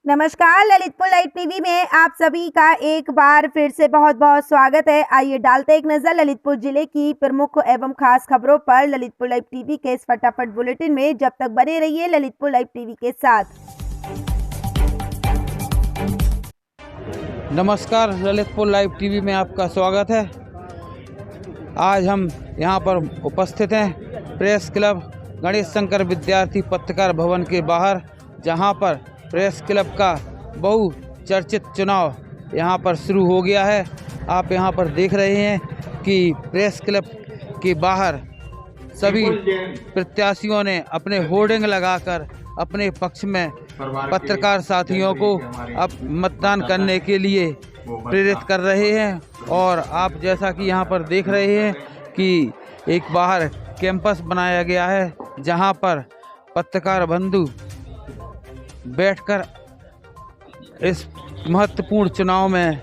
नमस्कार, Lalitpur live TV में आप सभी का एक बार फिर से बहुत बहुत स्वागत है। आइए डालते एक नजर ललितपुर जिले की प्रमुख एवं खास खबरों पर ललितपुर लाइव टीवी के इस फटाफट बुलेटिन में। जब तक बने रहिए ललितपुर लाइव टीवी के साथ। नमस्कार, ललितपुर लाइव टीवी में आपका स्वागत है। आज हम यहां पर उपस्थित हैं प्रेस क्लब गणेश शंकर विद्यार्थी पत्रकार भवन के बाहर, जहां पर प्रेस क्लब का बहुचर्चित चुनाव यहां पर शुरू हो गया है। आप यहां पर देख रहे हैं कि प्रेस क्लब के बाहर सभी प्रत्याशियों ने अपने होर्डिंग लगाकर अपने पक्ष में पत्रकार साथियों को अब मतदान करने के लिए प्रेरित कर रहे हैं। और आप जैसा कि यहां पर देख रहे हैं कि एक बाहर कैंपस बनाया गया है, जहां पर पत्रकार बंधु बैठकर इस महत्वपूर्ण चुनाव में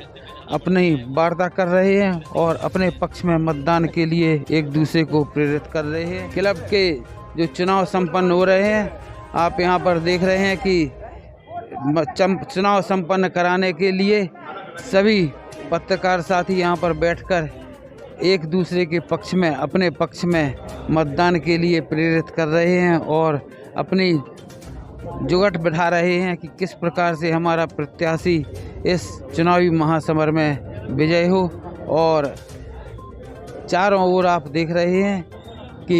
अपनी वार्ता कर रहे हैं और अपने पक्ष में मतदान के लिए एक दूसरे को प्रेरित कर रहे हैं। क्लब के जो चुनाव संपन्न हो रहे हैं, आप यहां पर देख रहे हैं कि चुनाव संपन्न कराने के लिए सभी पत्रकार साथी यहां पर बैठकर एक दूसरे के पक्ष में, अपने पक्ष में मतदान के लिए प्रेरित कर रहे हैं और अपनी जुगट बढ़ा रहे हैं कि किस प्रकार से हमारा प्रत्याशी इस चुनावी महासमर में विजय हो। और चारों ओर आप देख रहे हैं कि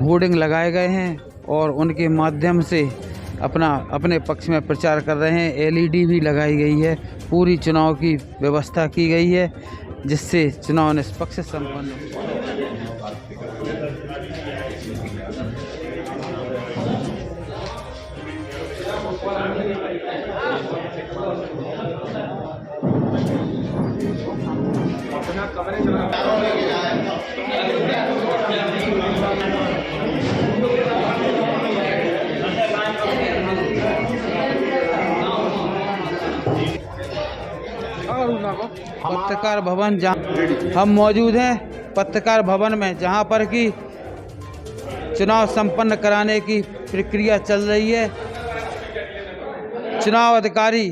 होर्डिंग लगाए गए हैं और उनके माध्यम से अपने पक्ष में प्रचार कर रहे हैं। एलईडी भी लगाई गई है, पूरी चुनाव की व्यवस्था की गई है, जिससे चुनाव निष्पक्ष संपन्न हो। पत्रकार भवन, जहाँ हम मौजूद हैं पत्रकार भवन में, जहाँ पर कि चुनाव संपन्न कराने की प्रक्रिया चल रही है। चुनाव अधिकारी,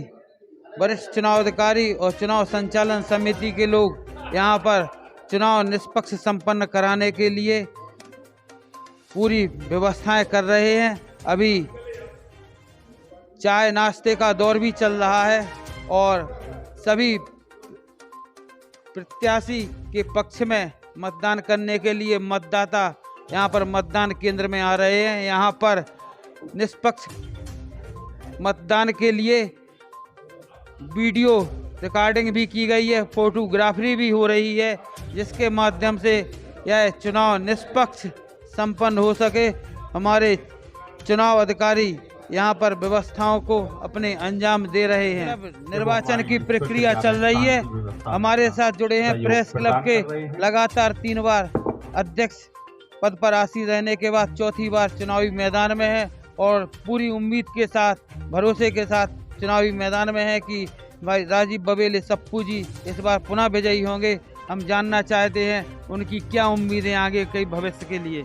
वरिष्ठ चुनाव अधिकारी और चुनाव संचालन समिति के लोग यहाँ पर चुनाव निष्पक्ष संपन्न कराने के लिए पूरी व्यवस्थाएं कर रहे हैं। अभी चाय नाश्ते का दौर भी चल रहा है और सभी प्रत्याशी के पक्ष में मतदान करने के लिए मतदाता यहाँ पर मतदान केंद्र में आ रहे हैं। यहाँ पर निष्पक्ष मतदान के लिए वीडियो रिकॉर्डिंग भी की गई है, फोटोग्राफी भी हो रही है, जिसके माध्यम से यह चुनाव निष्पक्ष संपन्न हो सके। हमारे चुनाव अधिकारी यहाँ पर व्यवस्थाओं को अपने अंजाम दे रहे हैं। निर्वाचन की प्रक्रिया चल रही है। हमारे साथ जुड़े हैं प्रेस क्लब के लगातार 3 बार अध्यक्ष पद पर आसीन रहने के बाद चौथी बार चुनावी मैदान में है और पूरी उम्मीद के साथ, भरोसे के साथ चुनावी मैदान में है कि भाई राजीव बबेले सप्पू जी इस बार पुनः विजयी होंगे। हम जानना चाहते हैं उनकी क्या उम्मीदें आगे के भविष्य के लिए।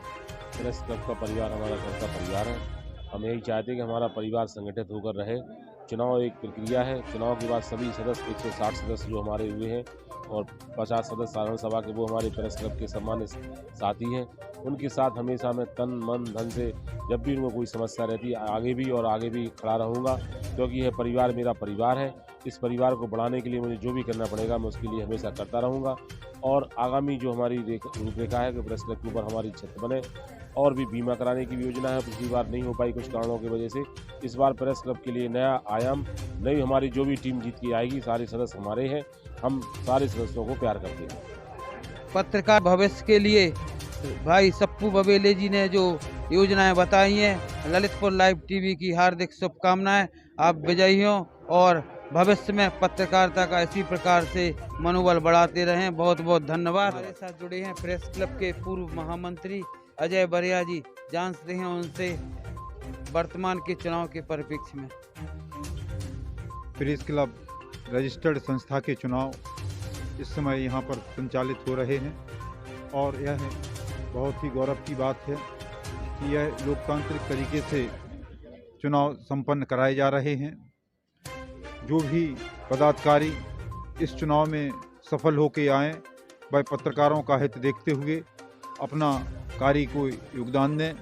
प्रेस क्लब का परिवार हमारा घर का परिवार है। हम यही चाहते हैं कि हमारा परिवार संगठित होकर रहे। चुनाव एक प्रक्रिया है। चुनाव के बाद सभी सदस्य 160 सदस्य जो हमारे हुए हैं और 50 सदस्य साधारण सभा के, वो हमारे प्रेस क्लब के सम्मानित साथी हैं। उनके साथ हमेशा मैं तन मन धन से, जब भी उनको कोई समस्या रहती है, आगे भी खड़ा रहूँगा, क्योंकि यह परिवार मेरा परिवार है। इस परिवार को बढ़ाने के लिए मुझे जो भी करना पड़ेगा मैं उसके लिए हमेशा करता रहूँगा। और आगामी जो हमारी रूपरेखा है कि प्रेस क्लब के ऊपर हमारी छत बने, और भी बीमा कराने की भी योजना है। पिछली बार नहीं हो पाई कुछ कारणों की वजह से। इस बार प्रेस क्लब के लिए नया आयाम, नई हमारी जो भी टीम जीत के आएगी, सारे सदस्य हमारे हैं। हम सारे सदस्यों को प्यार करते हैं। पत्रकार भविष्य के लिए भाई सप्पू बबेले जी ने जो योजनाएं बताई हैं, ललितपुर लाइव टीवी की हार्दिक शुभकामनाएं। आप विजयी हों और भविष्य में पत्रकारिता का इसी प्रकार से मनोबल बढ़ाते रहें। बहुत बहुत धन्यवाद। हमारे साथ जुड़े हैं प्रेस क्लब के पूर्व महामंत्री अजय बरिया जी। जानते हैं उनसे वर्तमान के चुनाव के परिप्रेक्ष्य में। प्रेस क्लब रजिस्टर्ड संस्था के चुनाव इस समय यहाँ पर संचालित हो रहे हैं और यह बहुत ही गौरव की बात है कि यह लोकतांत्रिक तरीके से चुनाव संपन्न कराए जा रहे हैं। जो भी पदाधिकारी इस चुनाव में सफल होके आए वह पत्रकारों का हित देखते हुए अपना कार्य को योगदान दें,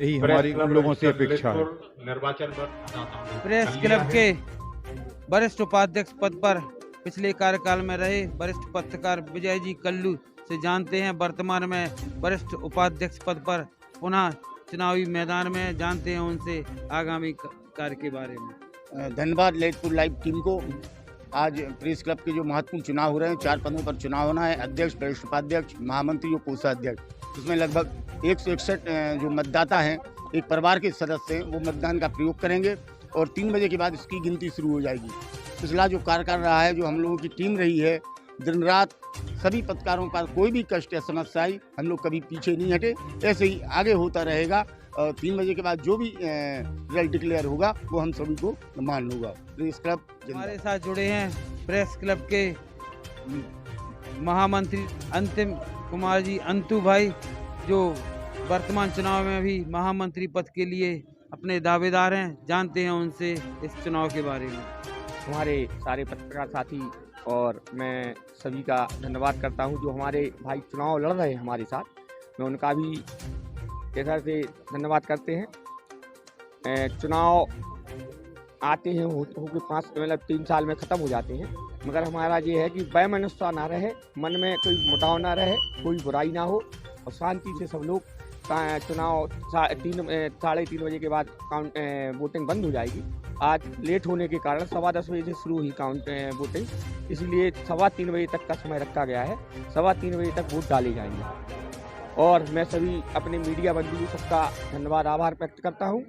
यही हमारी उन लोगों से अपेक्षा है। प्रेस क्लब के वरिष्ठ उपाध्यक्ष पद पर पिछले कार्यकाल में रहे वरिष्ठ पत्रकार विजय जी कल्लू से जानते हैं, वर्तमान में वरिष्ठ उपाध्यक्ष पद पर पुनः चुनावी मैदान में, जानते हैं उनसे आगामी कार्य के बारे में। धन्यवाद ललितपुर लाइव टीम को। आज प्रेस क्लब के जो महत्वपूर्ण चुनाव हो रहे हैं, 4 पदों पर चुनाव होना है, अध्यक्ष, वरिष्ठ उपाध्यक्ष, महामंत्री और कोषाध्यक्ष। इसमें लगभग 161 जो मतदाता हैं, एक परिवार के सदस्य हैं, वो मतदान का प्रयोग करेंगे और 3 बजे के बाद इसकी गिनती शुरू हो जाएगी। पिछला जो कार्यकाल रहा है, जो हम लोगों की टीम रही है, दिन रात सभी पत्रकारों का कोई भी कष्ट या समस्या आई, हम लोग कभी पीछे नहीं हटे, ऐसे ही आगे होता रहेगा। और 3 बजे के बाद जो भी रिजल्ट डिक्लेयर होगा वो हम सभी को मालूम होगा। प्रेस क्लब हमारे साथ जुड़े हैं प्रेस क्लब के महामंत्री अंतिम कुमार जी अंतु भाई, जो वर्तमान चुनाव में भी महामंत्री पद के लिए अपने दावेदार हैं, जानते हैं उनसे इस चुनाव के बारे में। हमारे सारे पत्रकार साथी और मैं सभी का धन्यवाद करता हूं जो हमारे भाई चुनाव लड़ रहे हैं हमारे साथ, मैं उनका भी एक तरह से धन्यवाद करते हैं। चुनाव आते हैं होकर 3 साल में ख़त्म हो जाते हैं, मगर हमारा ये है कि वैमनस्यता ना रहे, मन में कोई मुटाव ना रहे, कोई बुराई ना हो और शांति से सब लोग चुनाव 3:30 बजे के बाद वोटिंग बंद हो जाएगी। आज लेट होने के कारण 10:15 बजे से शुरू हुई वोटिंग, इसलिए 3:15 बजे तक का समय रखा गया है। 3:15 बजे तक वोट डाले जाएंगे और मैं सभी अपने मीडिया बंधुओं सबका धन्यवाद आभार व्यक्त करता हूं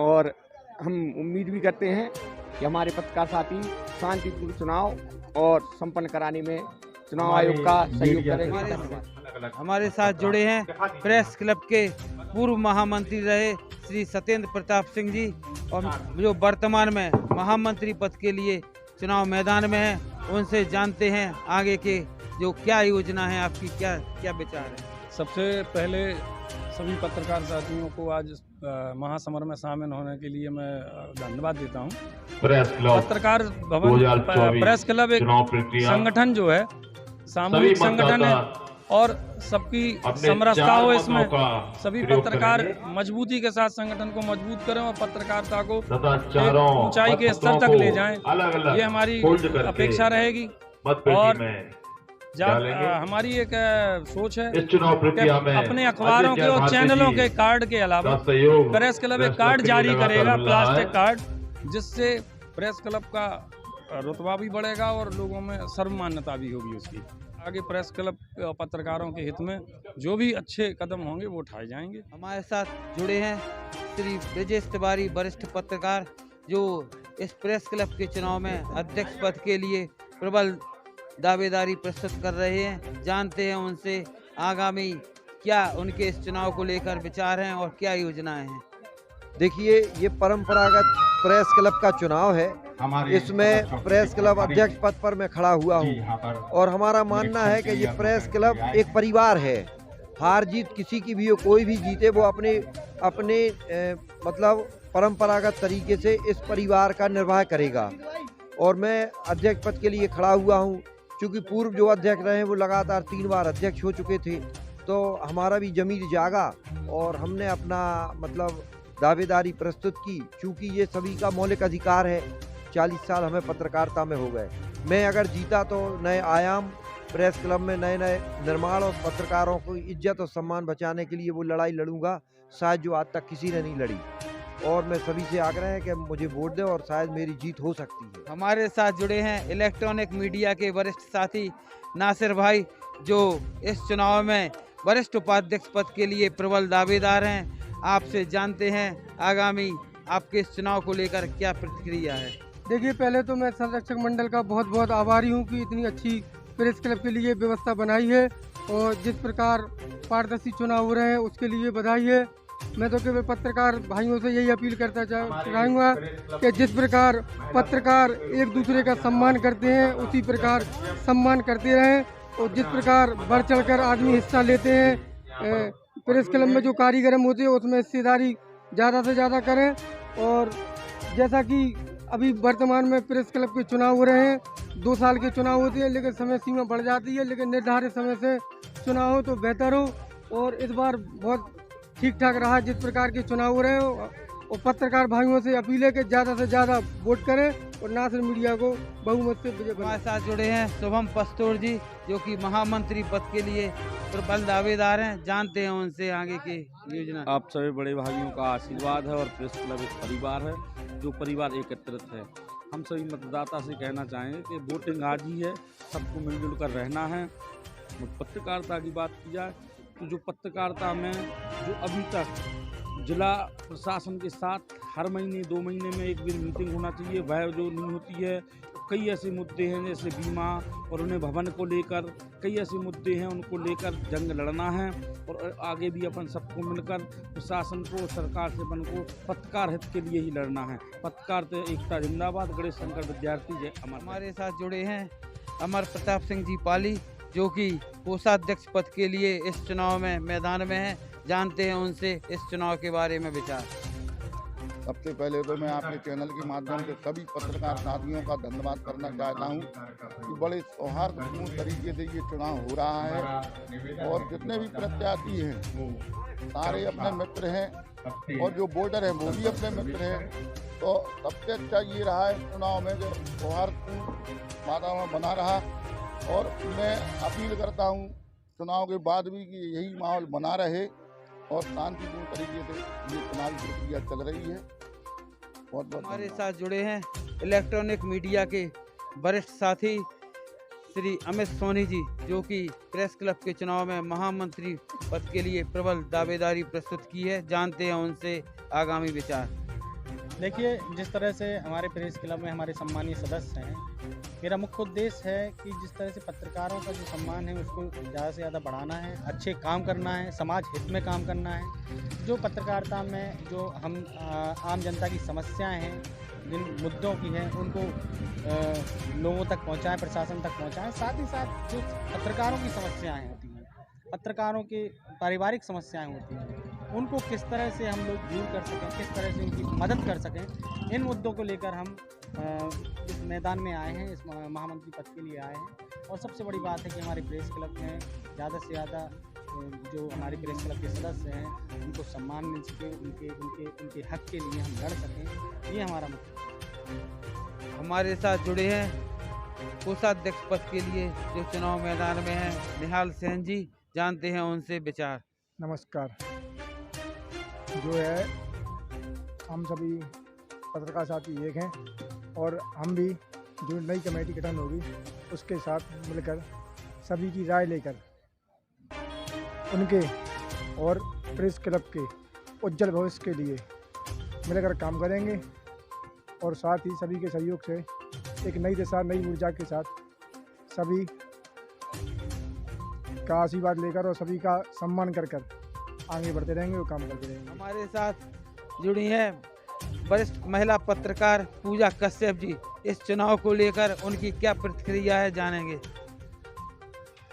और हम उम्मीद भी करते हैं कि हमारे पत्रकार साथी शांतिपूर्ण चुनाव और संपन्न कराने में चुनाव आयोग का सहयोग करेंगे। हमारे साथ जुड़े हैं प्रेस क्लब के पूर्व महामंत्री रहे श्री सत्येंद्र प्रताप सिंह जी, और जो वर्तमान में महामंत्री पद के लिए चुनाव मैदान में है, उनसे जानते हैं आगे के जो क्या योजना है आपकी, क्या क्या विचार है। सबसे पहले सभी पत्रकार साथियों को आज महासमर में शामिल होने के लिए मैं धन्यवाद देता हूं। पत्रकार भवन प्रेस क्लब एक संगठन जो है, सामूहिक संगठन है और सबकी समरसता हो इसमें, सभी पत्रकार मजबूती के साथ संगठन को मजबूत करें और पत्रकारिता को ऊंचाई के स्तर तक ले जाएं, ये हमारी अपेक्षा रहेगी। और हमारी एक सोच है कि अपने अखबारों के और चैनलों के कार्ड के अलावा प्रेस क्लब एक कार्ड जारी करेगा, प्लास्टिक कार्ड, जिससे प्रेस क्लब का रुतबा भी बढ़ेगा और लोगों में सर्वमान्यता भी होगी उसकी। आगे प्रेस क्लब पत्रकारों के हित में जो भी अच्छे कदम होंगे वो उठाए जाएंगे। हमारे साथ जुड़े हैं श्री ब्रजेश तिवारी, वरिष्ठ पत्रकार, जो इस प्रेस क्लब के चुनाव में अध्यक्ष पद के लिए प्रबल दावेदारी प्रस्तुत कर रहे हैं, जानते हैं उनसे आगामी क्या उनके इस चुनाव को लेकर विचार हैं और क्या योजनाएं हैं। देखिए, ये परंपरागत प्रेस क्लब का चुनाव है, इसमें प्रेस क्लब अध्यक्ष पद पर मैं खड़ा हुआ हूँ और हमारा मानना है कि ये प्रेस क्लब एक परिवार है। हार जीत किसी की भी हो, कोई भी जीते, वो अपने मतलब परंपरागत तरीके से इस परिवार का निर्वाह करेगा और मैं अध्यक्ष पद के लिए खड़ा हुआ हूँ। क्योंकि पूर्व जो अध्यक्ष रहे वो लगातार 3 बार अध्यक्ष हो चुके थे, तो हमारा भी जमीर जागा और हमने अपना मतलब दावेदारी प्रस्तुत की। क्योंकि ये सभी का मौलिक अधिकार है, 40 साल हमें पत्रकारिता में हो गए। मैं अगर जीता तो नए आयाम प्रेस क्लब में नए निर्माण और पत्रकारों को इज्जत और सम्मान बचाने के लिए वो लड़ाई लड़ूंगा, शायद जो आज तक किसी ने नहीं लड़ी। और मैं सभी से आग्रह है कि मुझे वोट दें और शायद मेरी जीत हो सकती है। हमारे साथ जुड़े हैं इलेक्ट्रॉनिक मीडिया के वरिष्ठ साथी नासिर भाई, जो इस चुनाव में वरिष्ठ उपाध्यक्ष पद के लिए प्रबल दावेदार हैं। आपसे जानते हैं आगामी आपके इस चुनाव को लेकर क्या प्रतिक्रिया है। देखिए, पहले तो मैं संरक्षक मंडल का बहुत बहुत आभारी हूँ कि इतनी अच्छी प्रेस क्लब के लिए व्यवस्था बनाई है और जिस प्रकार पारदर्शी चुनाव हो रहे हैं उसके लिए बधाई है। मैं तो केवल पत्रकार भाइयों से यही अपील करता चाहूँगा कि जिस प्रकार पत्रकार एक दूसरे का सम्मान करते हैं उसी प्रकार सम्मान करते रहें और जिस प्रकार बढ़ चढ़कर आदमी हिस्सा लेते हैं प्रेस क्लब में जो कार्यक्रम होते हैं उसमें हिस्सेदारी ज़्यादा से ज़्यादा करें। और जैसा कि अभी वर्तमान में प्रेस क्लब के चुनाव हो रहे हैं। 2 साल के चुनाव होते हैं, लेकिन समय सीमा बढ़ जाती है, लेकिन निर्धारित समय से चुनाव हो तो बेहतर हो। और इस बार बहुत ठीक ठाक रहा जिस प्रकार के चुनाव हो रहे हो। और पत्रकार भाइयों से अपील है कि ज़्यादा से ज़्यादा वोट करें और नासिर मीडिया को बहुमत से विजय बनाएं। हमारे साथ जुड़े हैं शुभम पस्तौर जी, जो कि महामंत्री पद के लिए प्रबल दावेदार हैं। जानते हैं उनसे आगे की योजना। आप सभी बड़े भाइयों का आशीर्वाद है और प्रेस क्लब एक परिवार है, जो परिवार एकत्रित है। हम सभी मतदाता से कहना चाहेंगे कि वोटिंग आज ही है, सबको मिलजुल कर रहना है। पत्रकारिता की बात की जाए तो जो पत्रकारिता में जो अभी तक जिला प्रशासन के साथ हर महीने 2 महीने में एक दिन मीटिंग होना चाहिए, वह जो नहीं होती है। कई ऐसे मुद्दे हैं जैसे बीमा और उन्हें भवन को लेकर, कई ऐसे मुद्दे हैं उनको लेकर जंग लड़ना है। और आगे भी अपन सबको मिलकर प्रशासन को, सरकार से बन को पत्रकार हित के लिए ही लड़ना है। पत्रकार एकता जिंदाबाद। गणेश शंकर विद्यार्थी जय अमर। हमारे साथ जुड़े हैं अमर प्रताप सिंह जी पाली, जो कि कोषाध्यक्ष पद के लिए इस चुनाव में मैदान में हैं। जानते हैं उनसे इस चुनाव के बारे में विचार। सबसे पहले तो मैं आपके चैनल के माध्यम से सभी पत्रकार साथियों का धन्यवाद करना चाहता हूं कि बड़े सौहार्दपूर्ण तरीके से ये चुनाव हो रहा है और जितने भी प्रत्याशी हैं सारे अपने मित्र हैं और जो वोटर हैं वो भी अपने मित्र हैं। तो सबसे अच्छा ये रहा है चुनाव में जो सौहार्दपूर्ण वातावरण बना रहा। और मैं अपील करता हूँ चुनाव के बाद भी कि यही माहौल बना रहे और शांतिपूर्ण तरीके से ये चुनावी प्रक्रिया चल रही है। बहुत हमारे साथ जुड़े हैं इलेक्ट्रॉनिक मीडिया के वरिष्ठ साथी श्री अमित सोनी जी, जो कि प्रेस क्लब के चुनाव में महामंत्री पद के लिए प्रबल दावेदारी प्रस्तुत की है। जानते हैं उनसे आगामी विचार। देखिए, जिस तरह से हमारे प्रेस क्लब में हमारे सम्मानीय सदस्य हैं, मेरा मुख्य उद्देश्य है कि जिस तरह से पत्रकारों का जो सम्मान है उसको ज़्यादा से ज़्यादा बढ़ाना है, अच्छे काम करना है, समाज हित में काम करना है। जो पत्रकारिता में जो हम आम जनता की समस्याएं हैं, जिन मुद्दों की हैं, उनको लोगों तक पहुंचाएं, प्रशासन तक पहुंचाएं। साथ ही साथ जो पत्रकारों की समस्याएं होती हैं, पत्रकारों के पारिवारिक समस्याएं होती हैं, उनको किस तरह से हम लोग दूर कर सकें, किस तरह से उनकी मदद कर सकें, इन मुद्दों को लेकर हम इस मैदान में आए हैं, इस महामंत्री पद के लिए आए हैं। और सबसे बड़ी बात है कि हमारे प्रेस क्लब में ज़्यादा से ज़्यादा जो हमारे प्रेस क्लब के सदस्य हैं उनको सम्मान मिल सके, उनके हक के लिए हम लड़ सकें, ये हमारा मुख्य। हमारे साथ जुड़े हैं कोषाध्यक्ष पद के लिए जो चुनाव मैदान में हैं निहाल सेन जी। जानते हैं उनसे विचार। नमस्कार। जो है हम सभी पत्रकार साथी एक हैं और हम भी जो नई कमेटी गठन होगी उसके साथ मिलकर सभी की राय लेकर उनके और प्रेस क्लब के उज्जवल भविष्य के लिए मिलकर काम करेंगे। और साथ ही सभी के सहयोग से एक नई दिशा, नई ऊर्जा के साथ सभी का आशीर्वाद लेकर और सभी का सम्मान कर आगे बढ़ते रहेंगे और काम करते रहेंगे। हमारे साथ जुड़ी हैं वरिष्ठ महिला पत्रकार पूजा कश्यप जी। इस चुनाव को लेकर उनकी क्या प्रतिक्रिया है, जानेंगे।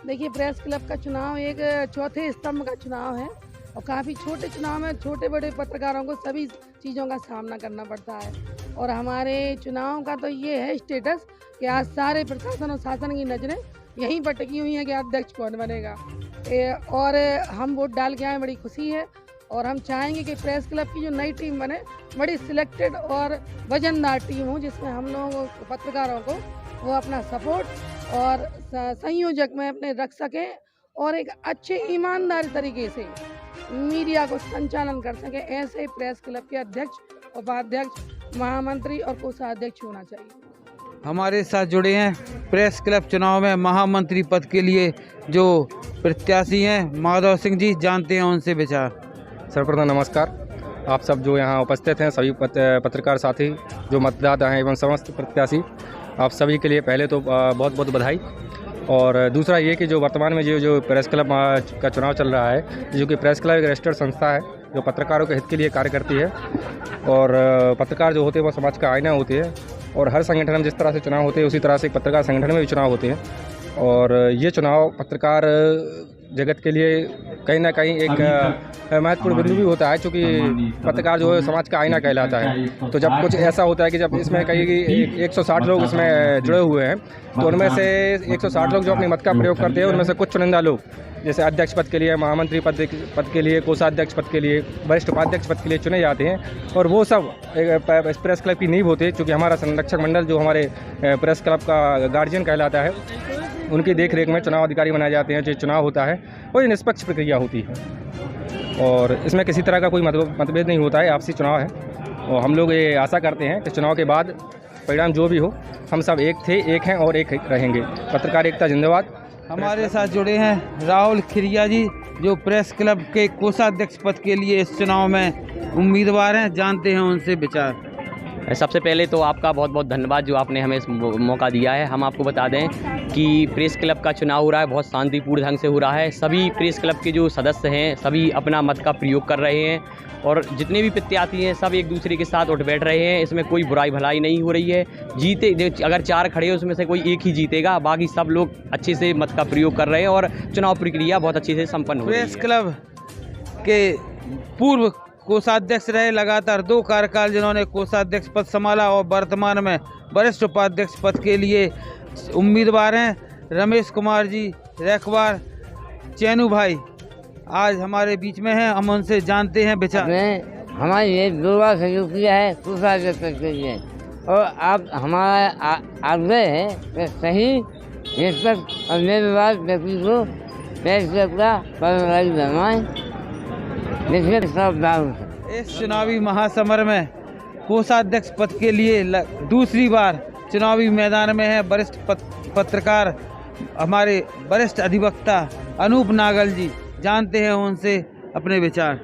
देखिए, प्रेस क्लब का चुनाव एक चौथे स्तंभ का चुनाव है और काफ़ी छोटे चुनाव में छोटे बड़े पत्रकारों को सभी चीज़ों का सामना करना पड़ता है। और हमारे चुनाव का तो ये है स्टेटस कि आज सारे प्रशासन और शासन की नज़रें यहीं पर टिकी हुई हैं कि अध्यक्ष कौन बनेगा। और हम वोट डाल के आए, बड़ी खुशी है। और हम चाहेंगे कि प्रेस क्लब की जो नई टीम बने बड़ी सिलेक्टेड और वजनदार टीम हो, जिसमें हम लोगों पत्रकारों को वो अपना सपोर्ट और संयोजक में अपने रख सकें और एक अच्छे ईमानदार तरीके से मीडिया को संचालन कर सकें। ऐसे प्रेस क्लब के अध्यक्ष, उपाध्यक्ष, महामंत्री और कोषाध्यक्ष होना चाहिए। हमारे साथ जुड़े हैं प्रेस क्लब चुनाव में महामंत्री पद के लिए जो प्रत्याशी हैं माधव सिंह जी। जानते हैं उनसे विचार। सर्वप्रथम नमस्कार। आप सब जो यहाँ उपस्थित हैं, सभी पत्रकार साथी, जो मतदाता हैं एवं समस्त प्रत्याशी, आप सभी के लिए पहले तो बहुत बहुत बधाई। और दूसरा ये कि जो वर्तमान में जो प्रेस क्लब का चुनाव चल रहा है, जो कि प्रेस क्लब एक रजिस्टर्ड संस्था है जो पत्रकारों के हित के लिए कार्य करती है। और पत्रकार जो होते हैं वो समाज का आईना होते हैं और हर संगठन में जिस तरह से चुनाव होते हैं उसी तरह से पत्रकार संगठन में भी चुनाव होते हैं। और ये चुनाव पत्रकार जगत के लिए कहीं ना कहीं एक महत्वपूर्ण बिंदु भी होता है, क्योंकि पत्रकार जो है समाज का आईना कहलाता है। तो जब कुछ ऐसा होता है कि जब इसमें कहीं 160 लोग इसमें जुड़े हुए हैं, तो उनमें से 160 लोग जो अपने मत का प्रयोग करते हैं, उनमें से कुछ चुनिंदा लोग जैसे अध्यक्ष पद के लिए, महामंत्री पद के लिए, कोषाध्यक्ष पद के लिए, वरिष्ठ उपाध्यक्ष पद के लिए चुने जाते हैं। और वो सब प्रेस क्लब की नींव होती है, क्योंकि हमारा संरक्षक मंडल जो हमारे प्रेस क्लब का गार्जियन कहलाता है, उनकी देख रेख में चुनाव अधिकारी बनाए जाते हैं। जो चुनाव होता है वो निष्पक्ष प्रक्रिया होती है और इसमें किसी तरह का कोई मतभेद नहीं होता है, आपसी चुनाव है। और हम लोग ये आशा करते हैं कि चुनाव के बाद परिणाम जो भी हो, हम सब एक थे, एक हैं और एक रहेंगे। पत्रकार एकता जिंदाबाद। हमारे साथ जुड़े हैं राहुल खिरिया जी, जो प्रेस क्लब के कोषाध्यक्ष पद के लिए इस चुनाव में उम्मीदवार हैं। जानते हैं उनसे विचार। सबसे पहले तो आपका बहुत बहुत धन्यवाद जो आपने हमें इस मौका दिया है। हम आपको बता दें कि प्रेस क्लब का चुनाव हो रहा है, बहुत शांतिपूर्ण ढंग से हो रहा है। सभी प्रेस क्लब के जो सदस्य हैं सभी अपना मत का प्रयोग कर रहे हैं और जितने भी प्रत्याशी हैं सब एक दूसरे के साथ उठ बैठ रहे हैं। इसमें कोई बुराई भलाई नहीं हो रही है। अगर 4 खड़े हैं उसमें से कोई एक ही जीतेगा, बाकी सब लोग अच्छे से मत का प्रयोग कर रहे हैं और चुनाव प्रक्रिया बहुत अच्छे से संपन्न हो रही है। प्रेस क्लब के पूर्व कोषाध्यक्ष रहे, लगातार 2 कार्यकाल जिन्होंने कोषाध्यक्ष पद संभाला और वर्तमान में वरिष्ठ उपाध्यक्ष पद के लिए उम्मीदवार हैं रमेश कुमार जी रैकवार। चैनू भाई आज हमारे बीच में हैं, हम उनसे जानते हैं विचार। हमारे लिए 2 बार सहयोग किया है कोषाध्यक्ष के लिए और आप हमारा आग्रह है कि सही निष्पक्ष और निर्विवाद व्यक्ति को प्रेस क्लब का पदाधिकारी बनवाएं। इस चुनावी महासमर में कोषाध्यक्ष पद के लिए दूसरी बार चुनावी मैदान में है वरिष्ठ पत्रकार हमारे वरिष्ठ अधिवक्ता अनूप नागल जी। जानते हैं उनसे अपने विचार।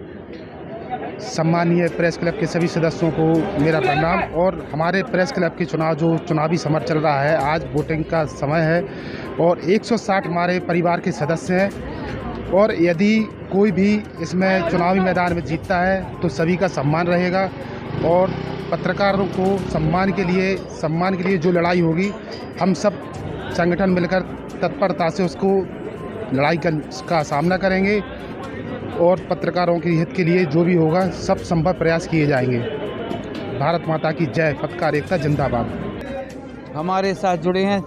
सम्मानीय प्रेस क्लब के सभी सदस्यों को मेरा प्रणाम। और हमारे प्रेस क्लब के चुनावी समर चल रहा है, आज वोटिंग का समय है और 160 हमारे परिवार के सदस्य हैं और यदि कोई भी इसमें चुनावी मैदान में जीतता है तो सभी का सम्मान रहेगा और पत्रकारों को सम्मान के लिए जो लड़ाई होगी हम सब संगठन मिलकर तत्परता से उसको लड़ाई का सामना करेंगे और पत्रकारों के हित के लिए जो भी होगा सब संभव प्रयास किए जाएंगे। भारत माता की जय। पत्रकार एकता जिंदाबाद। हमारे साथ जुड़े हैं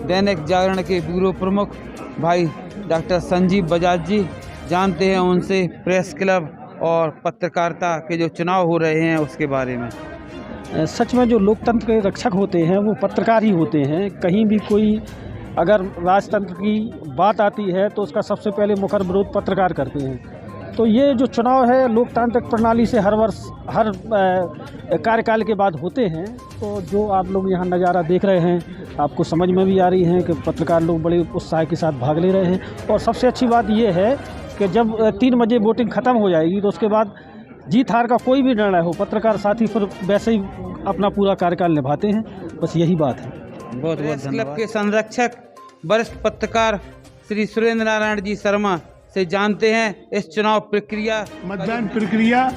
दैनिक जागरण के ब्यूरो प्रमुख भाई डॉक्टर संजीव बजाज जी। जानते हैं उनसे प्रेस क्लब और पत्रकारिता के जो चुनाव हो रहे हैं उसके बारे में। सच में जो लोकतंत्र के रक्षक होते हैं वो पत्रकार ही होते हैं। कहीं भी कोई अगर राजतंत्र की बात आती है तो उसका सबसे पहले मुखर विरोध पत्रकार करते हैं। तो ये जो चुनाव है लोकतांत्रिक प्रणाली से हर वर्ष हर कार्यकाल के बाद होते हैं। तो जो आप लोग यहाँ नज़ारा देख रहे हैं आपको समझ में भी आ रही है कि पत्रकार लोग बड़े उत्साह के साथ भाग ले रहे हैं। और सबसे अच्छी बात ये है कि जब 3 बजे वोटिंग ख़त्म हो जाएगी तो उसके बाद जीत हार का कोई भी निर्णय हो पत्रकार साथी फिर वैसे ही अपना पूरा कार्यकाल निभाते हैं। बस यही बात है। बहुत बहुत क्लब के संरक्षक वरिष्ठ पत्रकार श्री सुरेंद्र नारायण जी शर्मा से जानते हैं इस चुनाव प्रक्रिया। मतदान प्रक्रिया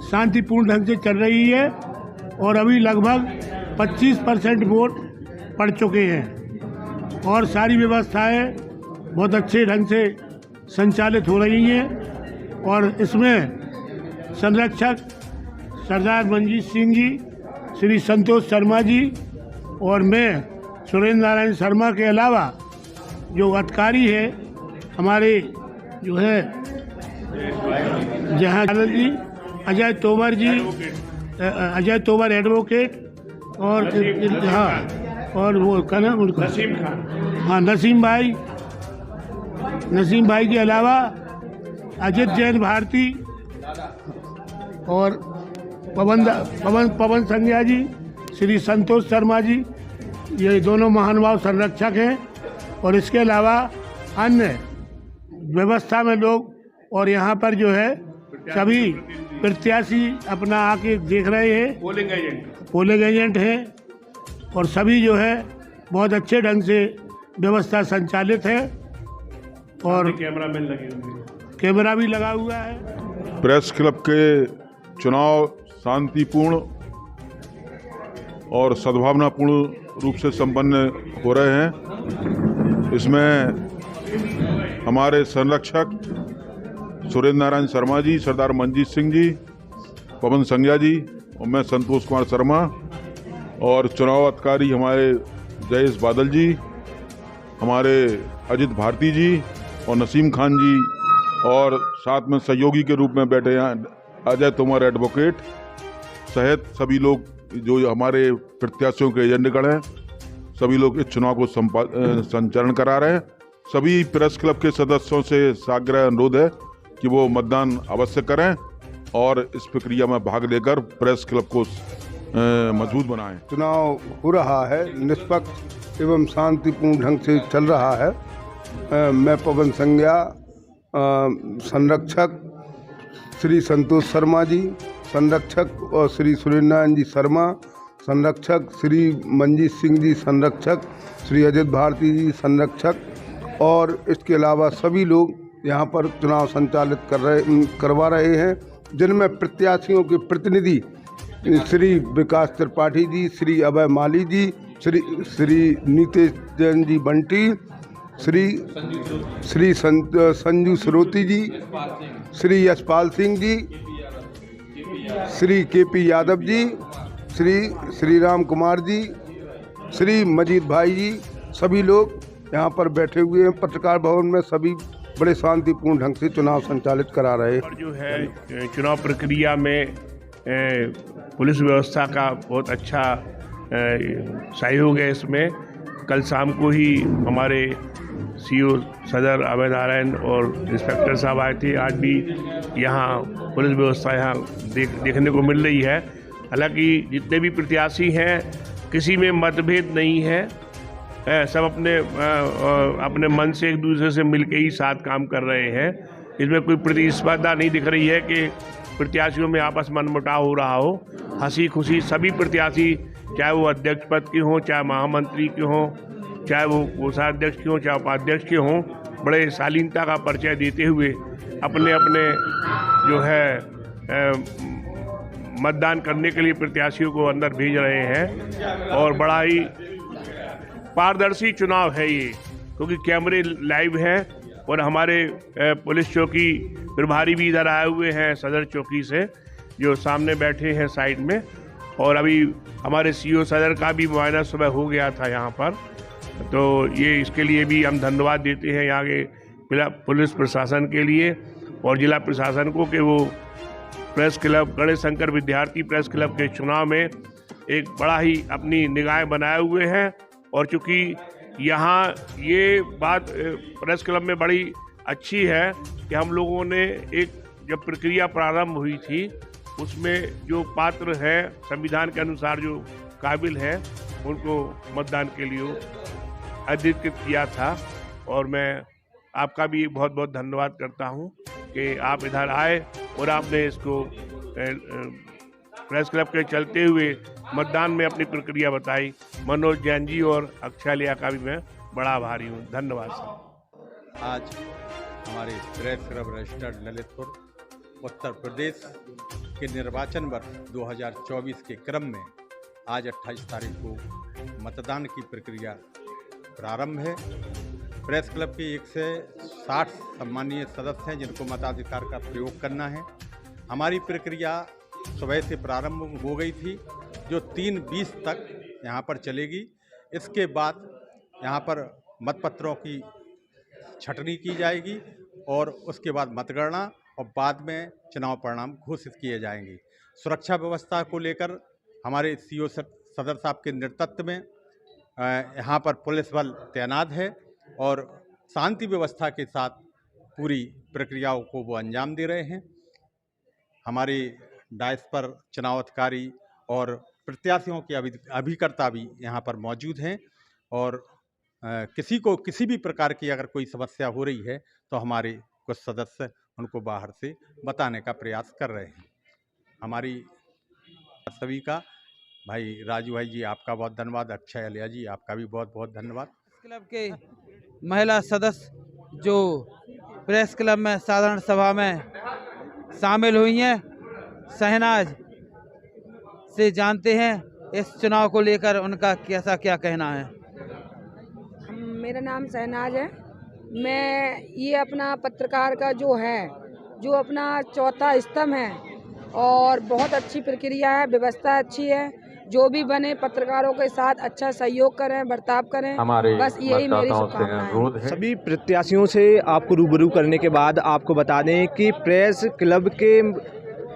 शांतिपूर्ण ढंग से चल रही है और अभी लगभग 25% वोट पड़ चुके हैं और सारी व्यवस्थाएं बहुत अच्छे ढंग से संचालित हो रही हैं। और इसमें संरक्षक सरदार मनजीत सिंह जी, श्री संतोष शर्मा जी और मैं सुरेंद्र नारायण शर्मा के अलावा जो अधिकारी है हमारे जो है जहाँ जी, अजय तोमर एडवोकेट और हाँ और वो क्या नाम उनका नसीम भाई के अलावा अजित जैन भारती और पवन संज्ञा जी, श्री संतोष शर्मा जी, ये दोनों महानुभाव संरक्षक हैं। और इसके अलावा अन्य व्यवस्था में लोग और यहाँ पर जो है सभी प्रत्याशी अपना आके देख रहे हैं, पोलिंग एजेंट हैं और सभी जो है बहुत अच्छे ढंग से व्यवस्था संचालित है और कैमरा भी लगा हुआ है। प्रेस क्लब के चुनाव शांतिपूर्ण और सद्भावनापूर्ण रूप से संपन्न हो रहे हैं। इसमें हमारे संरक्षक सुरेंद्र नारायण शर्मा जी, सरदार मंजीत सिंह जी, पवन संज्ञा जी और मैं संतोष कुमार शर्मा और चुनाव अधिकारी हमारे जयेश बादल जी, हमारे अजित भारती जी और नसीम खान जी और साथ में सहयोगी के रूप में बैठे हैं अजय तोमर एडवोकेट सहित सभी लोग जो हमारे प्रत्याशियों के एजेंटगण हैं, सभी लोग इस चुनाव को संचालन करा रहे हैं। सभी प्रेस क्लब के सदस्यों से साग्रह अनुरोध है कि वो मतदान अवश्य करें और इस प्रक्रिया में भाग लेकर प्रेस क्लब को मजबूत बनाएं। चुनाव हो रहा है, निष्पक्ष एवं शांतिपूर्ण ढंग से चल रहा है। मैं पवन संज्ञा, संरक्षक श्री संतोष शर्मा जी संरक्षक और श्री सुरेंद्र नारायण जी शर्मा संरक्षक, श्री मंजीत सिंह जी संरक्षक, श्री अजित भारती जी संरक्षक और इसके अलावा सभी लोग यहाँ पर चुनाव संचालित करवा रहे हैं, जिनमें प्रत्याशियों के प्रतिनिधि श्री विकास त्रिपाठी जी, श्री अभय माली जी, श्री नीतेश जैन जी बंटी, श्री संजू सरोती जी, श्री यशपाल सिंह जी, श्री केपी यादव जी, श्री राम कुमार जी, श्री मजीद भाई जी, सभी लोग यहाँ पर बैठे हुए हैं। पत्रकार भवन में सभी बड़े शांतिपूर्ण ढंग से चुनाव संचालित करा रहे हैं। और जो है चुनाव प्रक्रिया में पुलिस व्यवस्था का बहुत अच्छा सहयोग है। इसमें कल शाम को ही हमारे सीओ सदर अभय नारायण और इंस्पेक्टर साहब आए थे। आज भी यहाँ पुलिस व्यवस्था यहाँ देखने को मिल रही है। हालांकि जितने भी प्रत्याशी हैं किसी में मतभेद नहीं है, सब अपने मन से एक दूसरे से मिलके ही साथ काम कर रहे हैं। इसमें कोई प्रतिस्पर्धा नहीं दिख रही है कि प्रत्याशियों में आपस में मनमुटाव हो रहा हो। हंसी खुशी सभी प्रत्याशी, चाहे वो अध्यक्ष पद के हों, चाहे महामंत्री के हों, चाहे वो कोषाध्यक्ष के हों, चाहे उपाध्यक्ष के हों, बड़े शालीनता का परिचय देते हुए अपने अपने जो है मतदान करने के लिए प्रत्याशियों को अंदर भेज रहे हैं। और बड़ा ही पारदर्शी चुनाव है ये, क्योंकि कैमरे लाइव हैं और हमारे पुलिस चौकी प्रभारी भी इधर आए हुए हैं सदर चौकी से, जो सामने बैठे हैं साइड में। और अभी हमारे सीओ सदर का भी मुआयना सुबह हो गया था यहाँ पर, तो ये इसके लिए भी हम धन्यवाद देते हैं यहाँ के पुलिस प्रशासन के लिए और जिला प्रशासन को कि वो प्रेस क्लब गणेश शंकर विद्यार्थी प्रेस क्लब के चुनाव में एक बड़ा ही अपनी निगाहें बनाए हुए हैं। और चूँकि यहाँ ये बात प्रेस क्लब में बड़ी अच्छी है कि हम लोगों ने एक जब प्रक्रिया प्रारंभ हुई थी उसमें जो पात्र हैं संविधान के अनुसार जो काबिल हैं उनको मतदान के लिए अधिकृत किया था। और मैं आपका भी बहुत बहुत धन्यवाद करता हूँ कि आप इधर आए और आपने इसको प्रेस क्लब के चलते हुए मतदान में अपनी प्रक्रिया बताई। मनोज जैन जी और अक्षय लिया का भी मैं बड़ा आभारी हूँ। धन्यवाद सर। आज हमारे press club registered Lalitpur Uttar Pradesh के निर्वाचन वर्ष 2024 के क्रम में आज 28 तारीख को मतदान की प्रक्रिया प्रारंभ है। प्रेस क्लब के 160 सम्मानीय सदस्य हैं जिनको मताधिकार का प्रयोग करना है। हमारी प्रक्रिया सुबह से प्रारंभ हो गई थी जो 3:20 तक यहाँ पर चलेगी। इसके बाद यहाँ पर मतपत्रों की छटनी की जाएगी और उसके बाद मतगणना और बाद में चुनाव परिणाम घोषित किए जाएंगे। सुरक्षा व्यवस्था को लेकर हमारे सीओ सदर साहब के नेतृत्व में यहाँ पर पुलिस बल तैनात है और शांति व्यवस्था के साथ पूरी प्रक्रियाओं को वो अंजाम दे रहे हैं। हमारे डायस पर चुनाव अधिकारी और प्रत्याशियों के अभिकर्ता भी यहाँ पर मौजूद हैं और किसी को किसी भी प्रकार की अगर कोई समस्या हो रही है तो हमारे कुछ सदस्य उनको बाहर से बताने का प्रयास कर रहे हैं। हमारी सभी का भाई राजू भाई जी आपका बहुत धन्यवाद, अक्षय अलिया जी आपका भी बहुत बहुत धन्यवाद। क्लब के महिला सदस्य जो प्रेस क्लब में साधारण सभा में शामिल हुई हैं, शहनाज से जानते हैं इस चुनाव को लेकर उनका कैसा क्या कहना है। मेरा नाम शहनाज है। मैं ये अपना पत्रकार का जो है, जो अपना चौथा स्तंभ है और बहुत अच्छी प्रक्रिया है, व्यवस्था अच्छी है। जो भी बने पत्रकारों के साथ अच्छा सहयोग करें, बर्ताव करें, बस यही मेरी शुभकामनाएं है। सभी प्रत्याशियों से आपको रूबरू करने के बाद आपको बता दें कि प्रेस क्लब के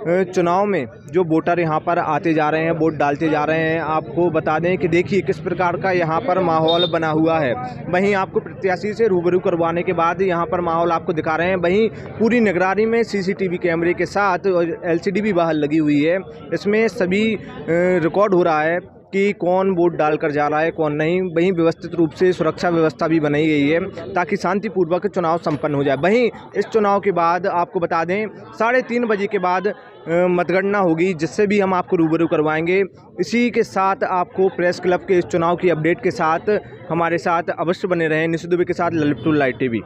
चुनाव में जो वोटर यहाँ पर आते जा रहे हैं, वोट डालते जा रहे हैं, आपको बता दें कि देखिए किस प्रकार का यहाँ पर माहौल बना हुआ है। वहीं आपको प्रत्याशी से रूबरू करवाने के बाद यहाँ पर माहौल आपको दिखा रहे हैं। वहीं पूरी निगरानी में सीसीटीवी कैमरे के साथ एलसीडी भी बाहर लगी हुई है। इसमें सभी रिकॉर्ड हो रहा है कि कौन वोट डालकर जा रहा है, कौन नहीं। वहीं व्यवस्थित रूप से सुरक्षा व्यवस्था भी बनाई गई है ताकि शांतिपूर्वक चुनाव संपन्न हो जाए। वहीं इस चुनाव के बाद आपको बता दें 3:30 बजे के बाद मतगणना होगी, जिससे भी हम आपको रूबरू करवाएंगे। इसी के साथ आपको प्रेस क्लब के इस चुनाव की अपडेट के साथ हमारे साथ अवश्य बने रहें। निशु दुबे के साथ ललित लाइव टीवी।